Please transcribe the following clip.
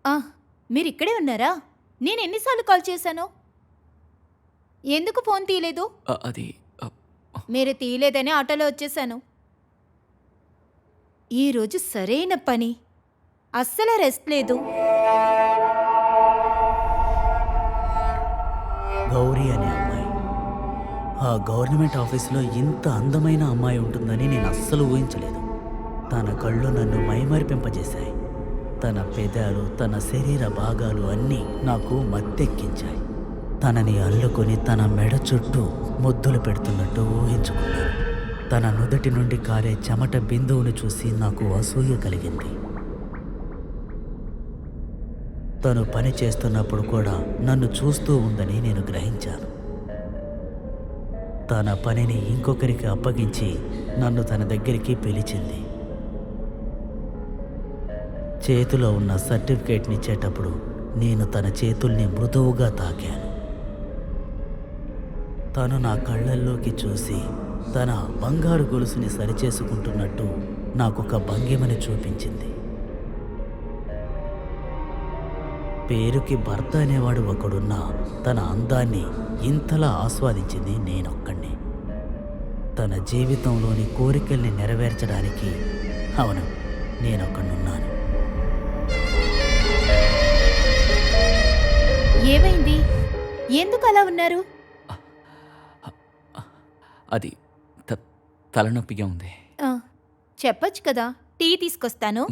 ఆ, మీరిక్కడే ఉన్నారా? నేను ఎన్నిసార్లు కాల్ చేశాను? ఎందుకు ఫోన్ తీయలేదు? అది మీరు తీయలేదని ఆటోలో వచ్చేశాను. ఈరోజు సరైన పని. అస్సలు రెస్ట్ లేదు. గౌరీ అనే అమ్మాయి. ఆ గవర్నమెంట్ ఆఫీసులో ఇంత అందమైన అమ్మాయి ఉంటుందని నేను అస్సలు ఊహించలేదు. తన కళ్ళు నన్ను మైమరిపింపజేశాయి. తన పెదాలు, తన శరీర భాగాలు అన్నీ నాకు మత్తెక్కించాయి. తనని అల్లుకొని తన మెడ చుట్టూ ముద్దులు పెడుతున్నట్టు ఊహించుకున్నాను. తన నుదుటి నుండి కారే చెమట బిందువును చూసి నాకు అసూయ కలిగింది. తను పని చేస్తున్నప్పుడు కూడా నన్ను చూస్తూ ఉందని నేను గ్రహించాను. తన పనిని ఇంకొకరికి అప్పగించి నన్ను తన దగ్గరికి పిలిచింది. చేతిలో ఉన్న సర్టిఫికేట్నిచ్చేటప్పుడు నేను తన చేతుల్ని మృదువుగా తాకాను. తను నా కళ్ళల్లోకి చూసి తన బంగారు గొలుసుని సరిచేసుకుంటున్నట్టు నాకొక భంగిమని చూపించింది. పేరుకి భర్త అనేవాడు ఒకడున్నా తన అందాన్ని ఇంతలా ఆస్వాదించింది నేనొక్కడినే. తన జీవితంలోని కోరికల్ని నెరవేర్చడానికి అవును, నేనొక్కడున్నాను. ఏమైంది? ఎందుకు అలా ఉన్నారు? అది తలనొప్పిగా ఉంది. ఆ, చెప్పొచ్చు కదా, టీ తీసుకొస్తాను.